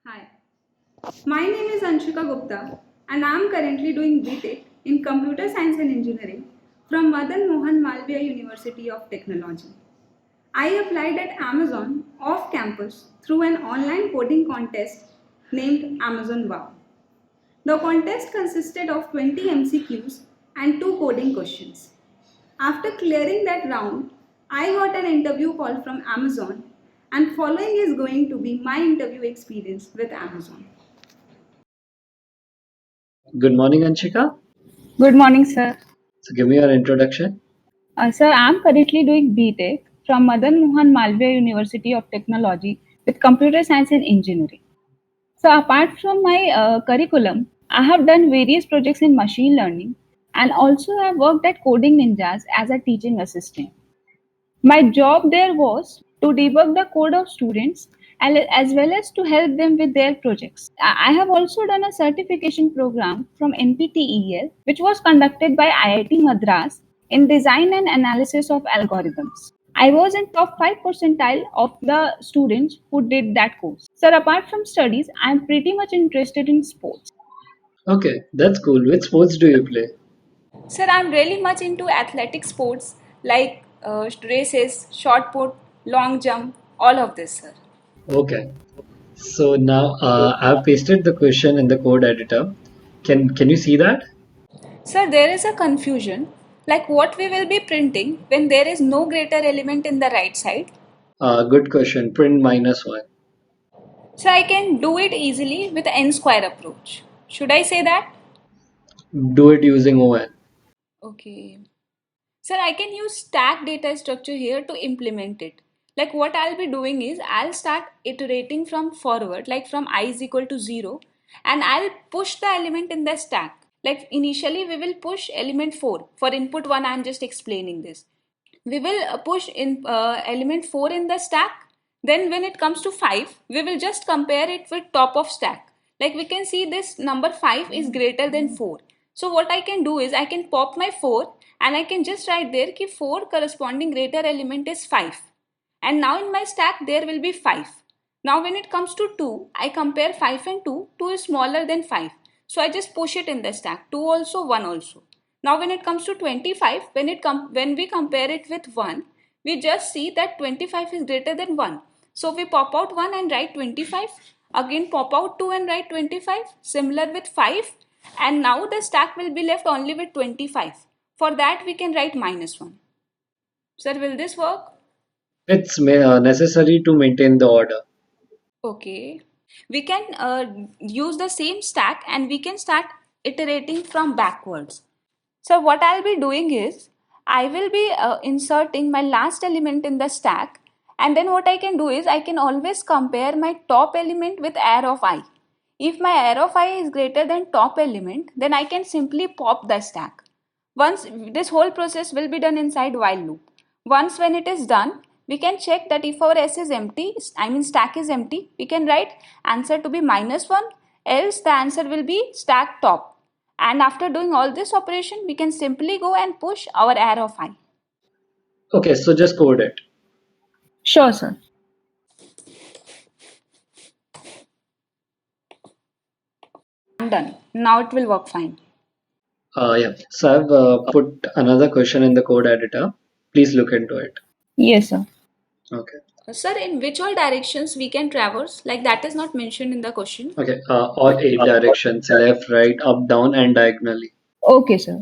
Hi, my name is Anshika Gupta and I am currently doing BTech in Computer Science and Engineering from Madan Mohan Malviya University of Technology. I applied at Amazon off campus through an online coding contest named Amazon Wow. The contest consisted of 20 MCQs and 2 coding questions. After clearing that round, I got an interview call from Amazon, and following is going to be my interview experience with Amazon. Good morning, Anshika. Good morning, sir. So, give me your introduction. Sir, I'm currently doing BTech from Madan Mohan Malviya University of Technology with Computer Science and Engineering. So, apart from my curriculum, I have done various projects in machine learning and also have worked at Coding Ninjas as a teaching assistant. My job there was to debug the code of students as well as to help them with their projects. I have also done a certification program from NPTEL, which was conducted by IIT Madras in design and analysis of algorithms. I was in top 5 percentile of the students who did that course. Sir, apart from studies, I am pretty much interested in sports. Okay, that's cool. Which sports do you play? Sir, I'm really much into athletic sports like races, shot put, long jump, all of this, sir. Okay, so now I've pasted the question in the code editor. Can you see that? Sir, there is a confusion like what we will be printing when there is no greater element in the right side. Good question. Print -1. So I can do it easily with n square approach. Should I say that? Do it using ON. Okay. Sir, I can use stack data structure here to implement it. Like what I'll be doing is I'll start iterating from forward, like from I is equal to 0, and I'll push the element in the stack. Like initially we will push element 4. For input 1, I'm just explaining this. We will push in element 4 in the stack. Then when it comes to 5, we will just compare it with top of stack. Like we can see this number 5 is greater than 4. So what I can do is I can pop my 4 and I can just write there ki 4 corresponding greater element is 5. And now in my stack there will be 5. Now when it comes to 2, I compare 5 and 2. 2 is smaller than 5. So I just push it in the stack. 2 also, 1 also. Now when it comes to 25, when we compare it with 1, we just see that 25 is greater than 1. So we pop out 1 and write 25. Again pop out 2 and write 25. Similar with 5. And now the stack will be left only with 25. For that we can write -1. Sir, will this work? It's necessary to maintain the order. Okay. We can use the same stack and we can start iterating from backwards. So what I'll be doing is I will be inserting my last element in the stack, and then what I can do is I can always compare my top element with array of I. If my array of I is greater than top element, then I can simply pop the stack. Once this whole process will be done inside while loop. Once when it is done, we can check that if our S is empty, I mean stack is empty, we can write answer to be -1, else the answer will be stack top. And after doing all this operation, we can simply go and push our array of I. Okay, so just code it. Sure, sir. I'm done. Now it will work fine. Yeah. So I've put another question in the code editor. Please look into it. Yes, sir. Okay. Sir, in which all directions we can traverse? Like that is not mentioned in the question. Okay. All 8 directions: left, right, up, down, and diagonally. Okay, sir.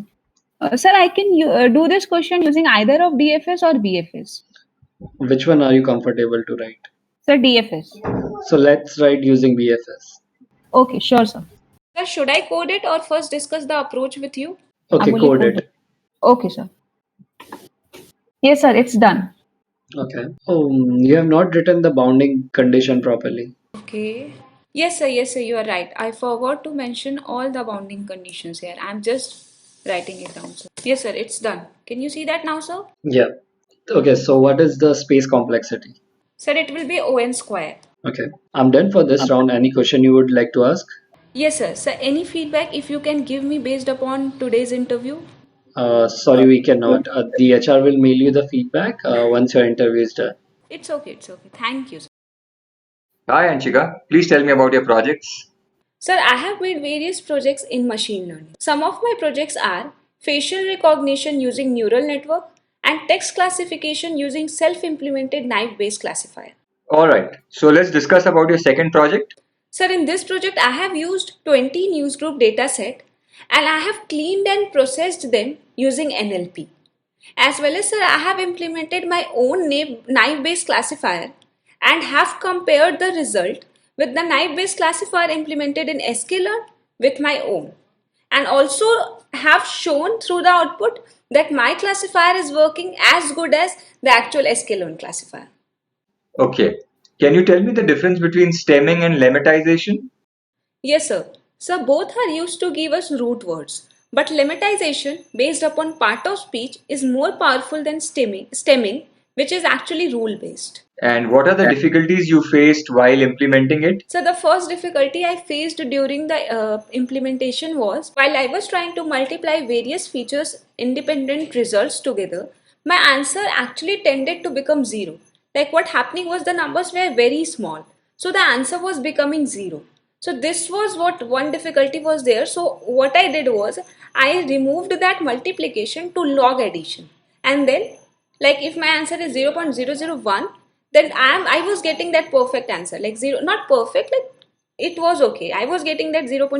Sir, I can do this question using either of DFS or BFS. Which one are you comfortable to write? Sir, DFS. So let's write using BFS. Okay, sure, sir. Sir, should I code it or first discuss the approach with you? Okay, Amuli code code. it. Okay, sir. Yes, sir, it's done. Okay. Oh, you have not written the bounding condition properly. Okay. Yes, sir, you are right. I forgot to mention all the bounding conditions here. I'm just writing it down, sir. Yes, sir, it's done. Can you see that now, sir? Yeah. Okay, so what is the space complexity? Sir, it will be ON square. Okay. I'm done for this round. Any question you would like to ask? Yes, sir. Sir, any feedback if you can give me based upon today's interview? Sorry, we cannot. The HR will mail you the feedback once your interview is done. It's okay, it's okay. Thank you, sir. Hi Anshika, please tell me about your projects. Sir, I have made various projects in machine learning. Some of my projects are facial recognition using neural network and text classification using self-implemented knife-based classifier. Alright, so let's discuss about your second project. Sir, in this project, I have used 20 newsgroup dataset and I have cleaned and processed them using NLP. As well as, sir, I have implemented my own knife-based classifier and have compared the result with the knife-based classifier implemented in sklearn with my own. And also have shown through the output that my classifier is working as good as the actual sklearn classifier. Okay, can you tell me the difference between stemming and lemmatization? Yes, sir. So both are used to give us root words. But lemmatization based upon part of speech is more powerful than stemming, which is actually rule based. And what are the difficulties you faced while implementing it? So the first difficulty I faced during the implementation was while I was trying to multiply various features independent results together, my answer actually tended to become 0. Like what happening was the numbers were very small. So the answer was becoming 0. So this was what one difficulty was there. So what I did was I removed that multiplication to log addition. And then like if my answer is 0.001, then I was getting that perfect answer, like zero, not perfect, like it was okay. I was getting that 0.001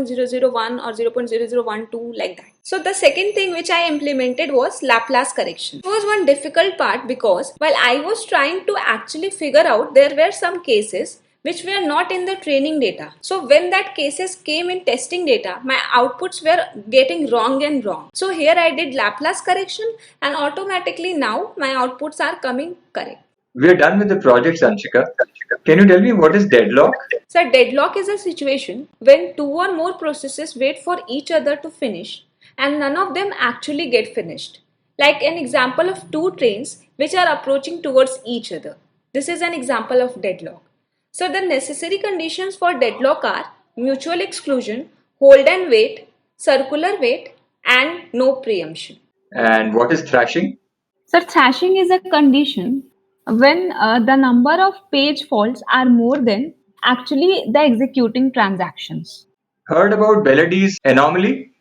or 0.0012 like that. So the second thing which I implemented was Laplace correction. It was one difficult part because while I was trying to actually figure out, there were some cases which were not in the training data. So when that cases came in testing data, my outputs were getting wrong and wrong. So here I did Laplace correction and automatically now my outputs are coming correct. We're done with the projects, Anshika. Can you tell me what is deadlock? So deadlock is a situation when two or more processes wait for each other to finish and none of them actually get finished. Like an example of two trains which are approaching towards each other. This is an example of deadlock. So the necessary conditions for deadlock are mutual exclusion, hold and wait, circular wait, and no preemption. And what is thrashing? So thrashing is a condition when the number of page faults are more than actually the executing transactions. Heard about Belladie's anomaly?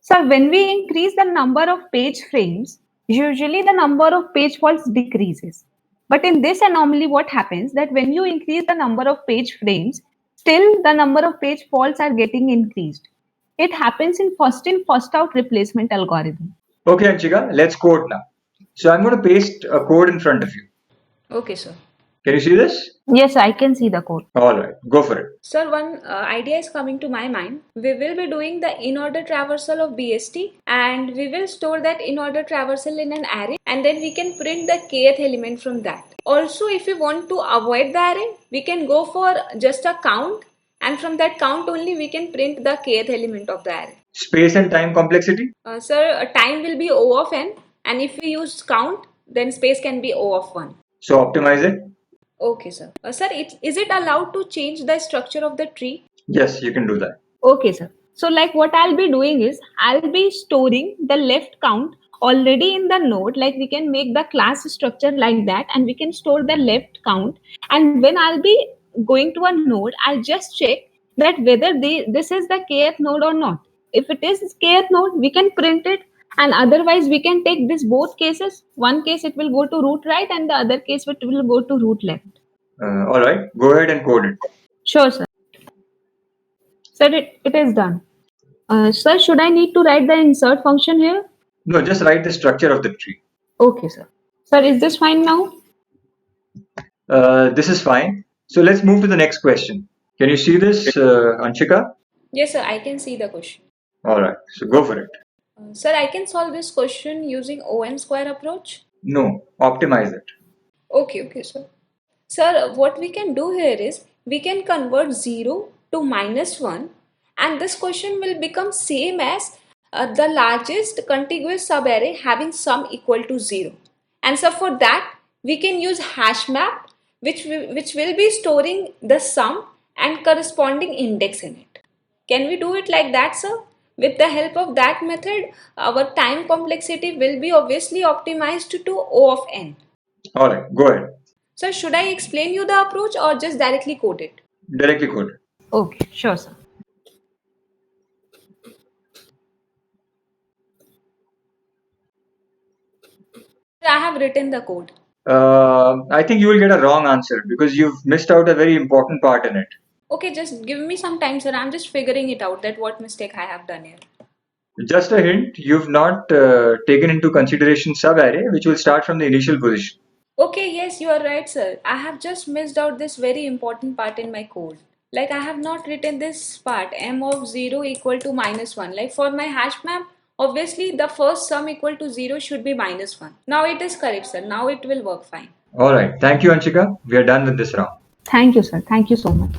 So when we increase the number of page frames, usually the number of page faults decreases. But in this anomaly, what happens that when you increase the number of page frames, still the number of page faults are getting increased. It happens in, first out replacement algorithm. Okay, Anshika, let's code now. So I'm going to paste a code in front of you. Okay, sir. Can you see this? Yes, I can see the code. Alright, go for it. Sir, one idea is coming to my mind. We will be doing the in-order traversal of BST and we will store that in-order traversal in an array and then we can print the kth element from that. Also, if we want to avoid the array, we can go for just a count and from that count only we can print the kth element of the array. Space and time complexity? Sir, time will be O of n and if we use count, then space can be O of 1. So optimize it? Okay, sir. Sir, is it allowed to change the structure of the tree? Yes, you can do that. Okay, sir. So like what I'll be doing is I'll be storing the left count already in the node. Like we can make the class structure like that and we can store the left count. And when I'll be going to a node, I'll just check that whether this is the kth node or not. If it is kth node, we can print it. And otherwise, we can take this both cases. One case it will go to root right and the other case it will go to root left. Alright, go ahead and code it. Sure, sir. Sir, it is done. Sir, should I need to write the insert function here? No, just write the structure of the tree. Okay, sir. Sir, is this fine now? This is fine. So let's move to the next question. Can you see this, Anshika? Yes, sir, I can see the question. Alright, so go for it. Sir, I can solve this question using OM square approach. No, optimize it. Okay, sir. Sir, what we can do here is we can convert 0 to -1 and this question will become same as the largest contiguous subarray having sum equal to 0. And so for that we can use hash map which will be storing the sum and corresponding index in it. Can we do it like that, sir? With the help of that method, our time complexity will be obviously optimized to O of n. Alright, go ahead. So should I explain you the approach or just directly code it? Directly code. Okay, sure, sir. I have written the code. I think you will get a wrong answer because you've missed out a very important part in it. Okay, just give me some time, sir. I'm just figuring it out that what mistake I have done here. Just a hint, you've not taken into consideration sub-array, which will start from the initial position. Okay, yes, you are right, sir. I have just missed out this very important part in my code. Like I have not written this part m of 0 equal to minus 1. Like for my hash map, obviously the first sum equal to 0 should be minus 1. Now it is correct, sir. Now it will work fine. All right. Thank you, Anshika. We are done with this round. Thank you, sir. Thank you so much.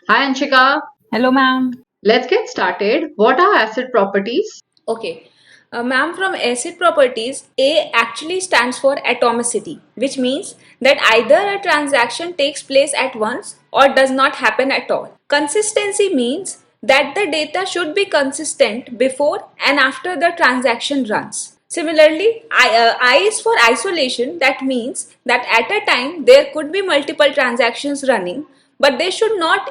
Hi Anshika, Hello, ma'am. let's get started. What are asset properties? Okay. Ma'am, from acid properties, A actually stands for atomicity, which means that either a transaction takes place at once or does not happen at all. Consistency means that the data should be consistent before and after the transaction runs. Similarly, I is for isolation. That means that at a time there could be multiple transactions running, but they should not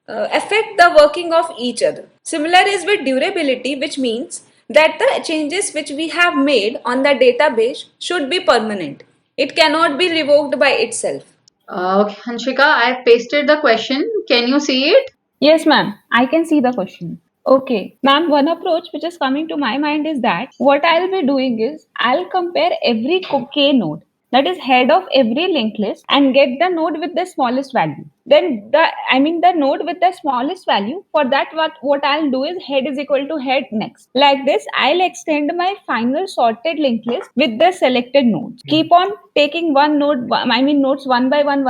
affect the working of each other. Similar is with durability, which means that the changes which we have made on the database should be permanent. It cannot be revoked by itself. Okay, Anshika, I pasted the question. Can you see it? Yes, ma'am. I can see the question. Okay, ma'am. One approach which is coming to my mind is that what I'll be doing is I'll compare every K node, that is head of every linked list, and get the node with the smallest value. Then the node with the smallest value, for that what I'll do is head is equal to head next. Like this, I'll extend my final sorted linked list with the selected nodes. Keep on taking nodes one by one,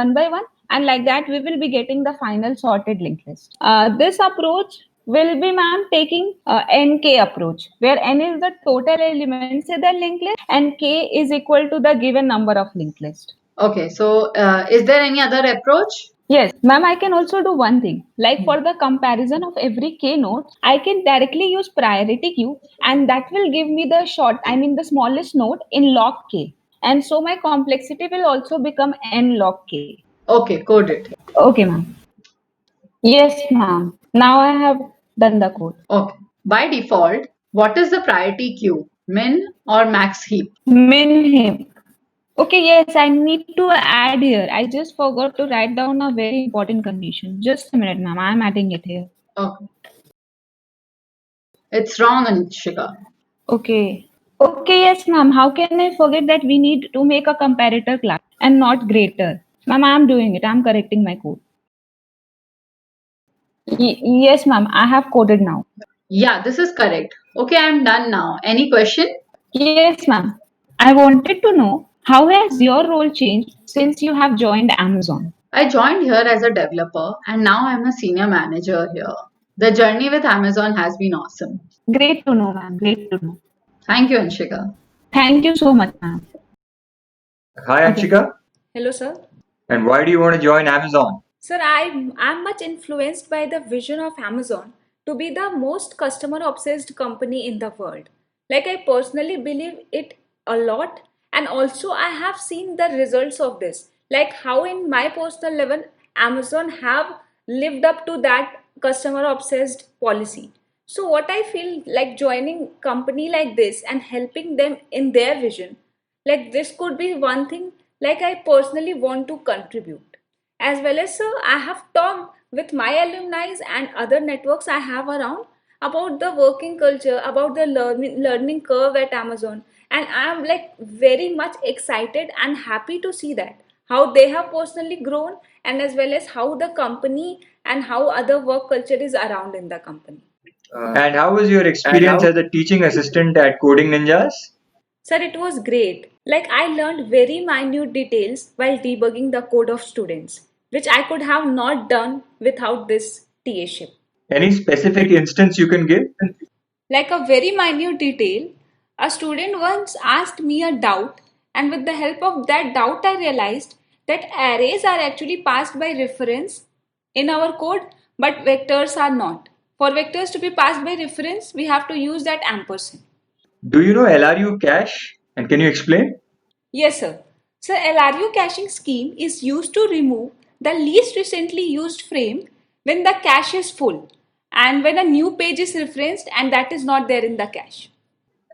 and like that we will be getting the final sorted linked list. This approach will be, ma'am, taking NK approach, where N is the total elements in the linked list and K is equal to the given number of linked list. Okay, so is there any other approach? Yes, ma'am, I can also do one thing. Like for the comparison of every K node, I can directly use priority queue, and that will give me the smallest node in log K. And so my complexity will also become N log K. Okay, code it. Okay, ma'am. Yes, ma'am. Now I have done the code. Okay. By default, what is the priority queue? Min or max heap? Min heap. Okay, yes, I need to add here. I just forgot to write down a very important condition. Just a minute, ma'am. I'm adding it here. Okay. It's wrong, Anshika. Okay. Okay, yes, ma'am. How can I forget that we need to make a comparator class and not greater? Ma'am, I'm doing it. I'm correcting my code. Yes, ma'am. I have coded now. Yeah, this is correct. Okay, I'm done now. Any question? Yes, ma'am. I wanted to know how has your role changed since you have joined Amazon? I joined here as a developer and now I'm a senior manager here. The journey with Amazon has been awesome. Great to know, ma'am. Great to know. Thank you, Anshika. Thank you so much, ma'am. Hi, Okay. Anshika. Hello, sir. And why do you want to join Amazon? Sir, I'm much influenced by the vision of Amazon to be the most customer obsessed company in the world. Like, I personally believe it a lot, and also I have seen the results of this. Like, how in my personal level, Amazon have lived up to that customer obsessed policy. So, what I feel like joining company like this and helping them in their vision, like this could be one thing like I personally want to contribute. As well as, sir, I have talked with my alumni and other networks I have around about the working culture, about the learning curve at Amazon, and I am like very much excited and happy to see that how they have personally grown, and as well as how the company and how other work culture is around in the company. And how was your experience as a teaching assistant at Coding Ninjas? Sir, it was great. Like I learned very minute details while debugging the code of students, which I could have not done without this TA-ship. Any specific instance you can give? Like a very minute detail, a student once asked me a doubt, and with the help of that doubt, I realized that arrays are actually passed by reference in our code, but vectors are not. For vectors to be passed by reference, we have to use that ampersand. Do you know LRU cache? And can you explain? Yes, sir. So LRU caching scheme is used to remove the least recently used frame when the cache is full and when a new page is referenced and that is not there in the cache.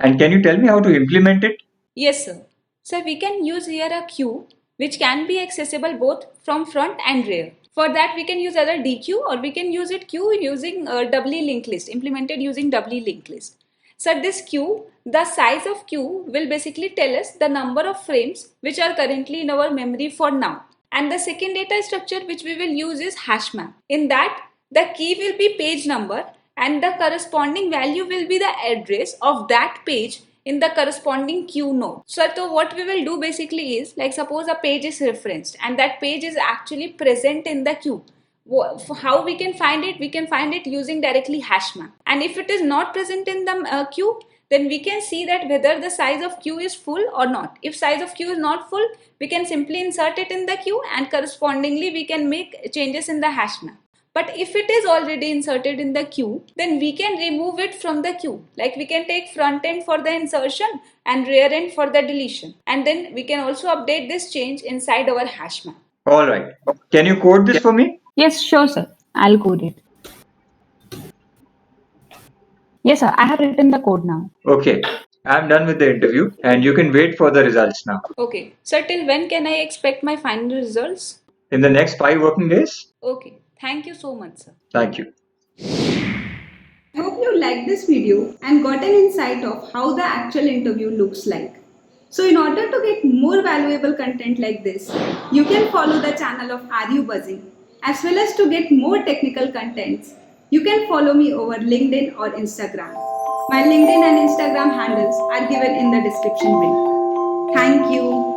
And can you tell me how to implement it? Yes, sir. So we can use here a queue which can be accessible both from front and rear. For that we can use either DQ or we can use it queue using doubly linked list, implemented using doubly linked list. So this queue, the size of queue will basically tell us the number of frames which are currently in our memory for now. And the second data structure which we will use is hash map. In that, the key will be page number and the corresponding value will be the address of that page in the corresponding queue node. So what we will do basically is, like suppose a page is referenced and that page is actually present in the queue. How we can find it? We can find it using directly hash map. And if it is not present in the queue, then we can see that whether the size of queue is full or not. If size of queue is not full, we can simply insert it in the queue and correspondingly we can make changes in the hash map. But if it is already inserted in the queue, then we can remove it from the queue. Like we can take front end for the insertion and rear end for the deletion. And then we can also update this change inside our hash map. Alright. Can you code this for me? Yes, sure, sir. I'll code it. Yes, sir. I have written the code now. Okay. I'm done with the interview and you can wait for the results now. Okay. So till when can I expect my final results? In the next 5 working days? Okay. Thank you so much, sir. Thank you. I hope you liked this video and got an insight of how the actual interview looks like. So in order to get more valuable content like this, you can follow the channel of Are You Buzzing? As well as to get more technical contents, you can follow me over LinkedIn or Instagram. My LinkedIn and Instagram handles are given in the description below. Thank you.